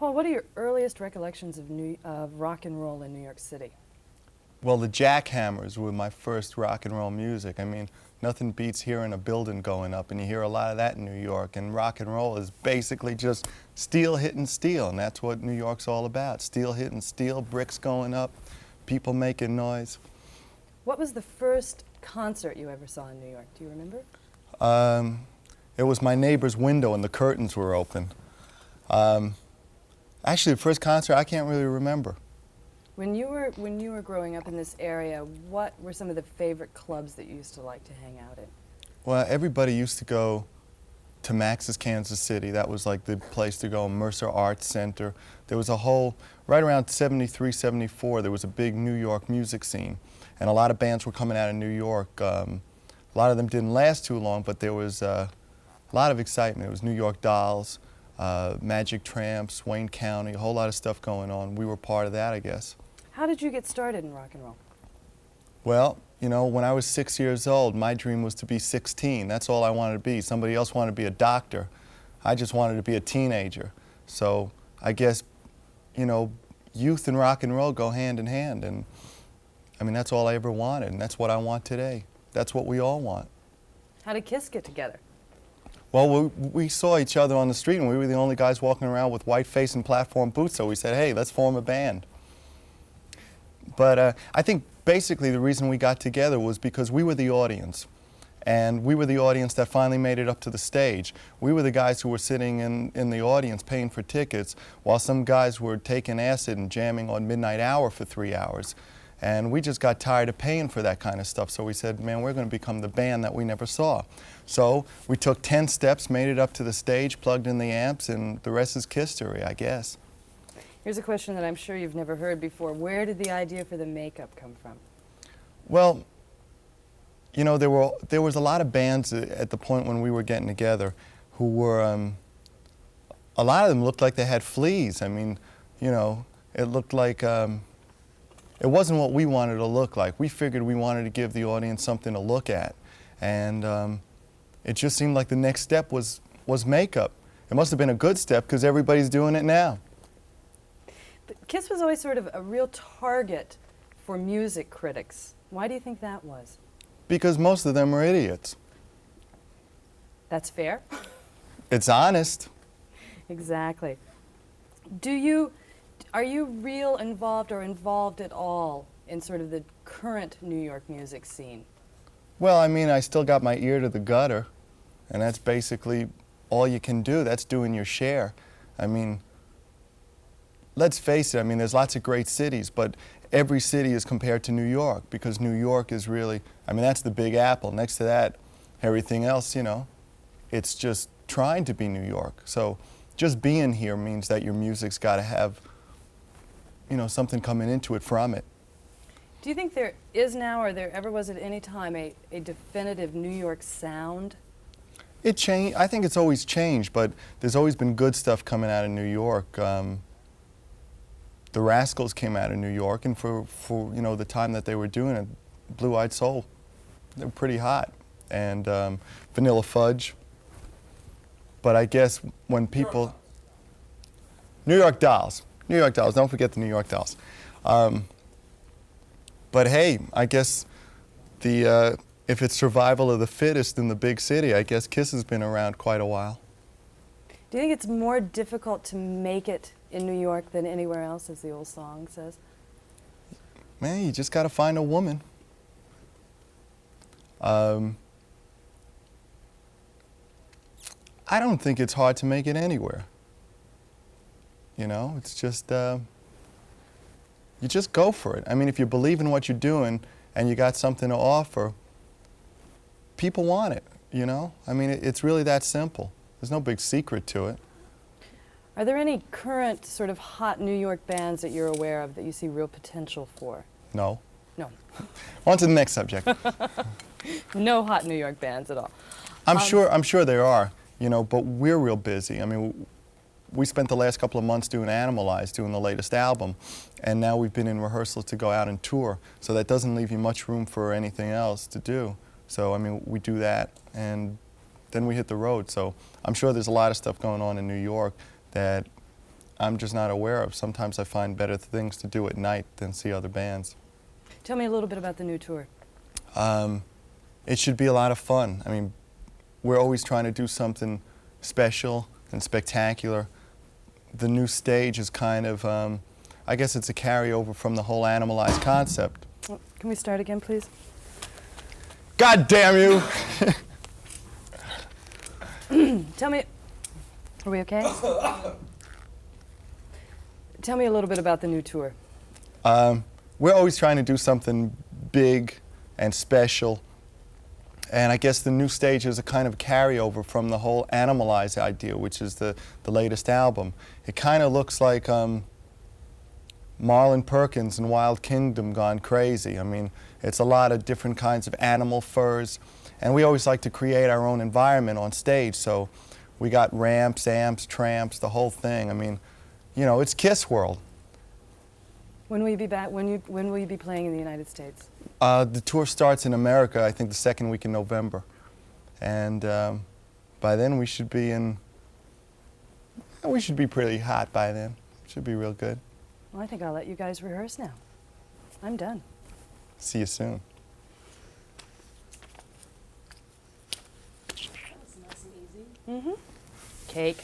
Paul, what are your earliest recollections of rock and roll in New York City? Well, the jackhammers were my first rock and roll music. I mean, nothing beats hearing a building going up, and you hear a lot of that in New York. And rock and roll is basically just steel hitting steel, and that's what New York's all about. Steel hitting steel, bricks going up, people making noise. What was the first concert you ever saw in New York? Do you remember? It was my neighbor's window, and the curtains were open. Actually, the first concert I can't really remember. When you were growing up in this area, what were some of the favorite clubs that you used to like to hang out in? Well, everybody used to go to Max's Kansas City. That was like the place to go. Mercer Arts Center. There was a whole, right around 73, 74, there was a big New York music scene. And a lot of bands were coming out of New York. A lot of them didn't last too long, but there was a lot of excitement. It was New York Dolls, Magic Tramps, Wayne County, a whole lot of stuff going on. We were part of that, I guess. How did you get started in rock and roll? Well, you know, when I was 6 years old, my dream was to be 16. That's all I wanted to be. Somebody else wanted to be a doctor. I just wanted to be a teenager. So I guess, you know, youth and rock and roll go hand in hand. And I mean, that's all I ever wanted, and that's what I want today. That's what we all want. How did KISS get together? Well, we saw each other on the street, and we were the only guys walking around with white face and platform boots, so we said, hey, let's form a band. But I think basically the reason we got together was because we were the audience. And we were the audience that finally made it up to the stage. We were the guys who were sitting in the audience paying for tickets, while some guys were taking acid and jamming on Midnight Hour for 3 hours. And we just got tired of paying for that kind of stuff, so we said, man, we're going to become the band that we never saw. So we took 10 steps, made it up to the stage, plugged in the amps, and the rest is history, I guess. Here's a question that I'm sure you've never heard before. Where did the idea for the makeup come from? Well, you know, there was a lot of bands at the point when we were getting together who were, a lot of them looked like they had fleas. I mean, you know, it looked like, it wasn't what we wanted to look like. We figured we wanted to give the audience something to look at. And it just seemed like the next step was makeup. It must have been a good step because everybody's doing it now. But KISS was always sort of a real target for music critics. Why do you think that was? Because most of them are idiots. That's fair. It's honest. Exactly. Are you real involved or involved at all in sort of the current New York music scene? Well, I mean, I still got my ear to the gutter, and that's basically all you can do. That's doing your share. I mean, let's face it, I mean, there's lots of great cities, but every city is compared to New York, because New York is really, I mean, that's the Big Apple. Next to that, everything else, you know, it's just trying to be New York. So just being here means that your music's got to have, you know, something coming into it from it. Do you think there is now, or there ever was at any time, a definitive New York sound? It changed. I think it's always changed, but there's always been good stuff coming out of New York. The Rascals came out of New York, and for you know, the time that they were doing it, Blue Eyed Soul, they were pretty hot, and Vanilla Fudge. But I guess when people, New York Dolls, don't forget the New York Dolls. But hey, I guess if it's survival of the fittest in the big city, I guess KISS has been around quite a while. Do you think it's more difficult to make it in New York than anywhere else, as the old song says? Man, you just got to find a woman. I don't think it's hard to make it anywhere. You know, it's just, you just go for it. I mean, if you believe in what you're doing and you got something to offer, people want it, you know? I mean, it's really that simple. There's no big secret to it. Are there any current sort of hot New York bands that you're aware of that you see real potential for? No. No. On to the next subject. No hot New York bands at all. I'm sure there are, you know, but we're real busy. I mean, we spent the last couple of months doing Animalize, doing the latest album, and now we've been in rehearsals to go out and tour, so that doesn't leave you much room for anything else to do. So, I mean, we do that, and then we hit the road. So I'm sure there's a lot of stuff going on in New York that I'm just not aware of. Sometimes I find better things to do at night than see other bands. Tell me a little bit about the new tour. It should be a lot of fun. I mean, we're always trying to do something special and spectacular. The new stage is kind of, I guess it's a carryover from the whole Animalized concept. Oh, can we start again, please? God damn you! Tell me, are we okay? Tell me a little bit about the new tour. We're always trying to do something big and special. And I guess the new stage is a kind of carryover from the whole Animalized idea, which is the latest album. It kind of looks like Marlon Perkins and Wild Kingdom gone crazy. I mean, it's a lot of different kinds of animal furs. And we always like to create our own environment on stage. So we got ramps, amps, tramps, the whole thing. I mean, you know, it's Kiss World. When will you be back? When will you be playing in the United States? The tour starts in America, I think the second week in November. And by then we should be pretty hot by then. Should be real good. Well, I think I'll let you guys rehearse now. I'm done. See you soon. That was nice and easy. Mm-hmm. Cake.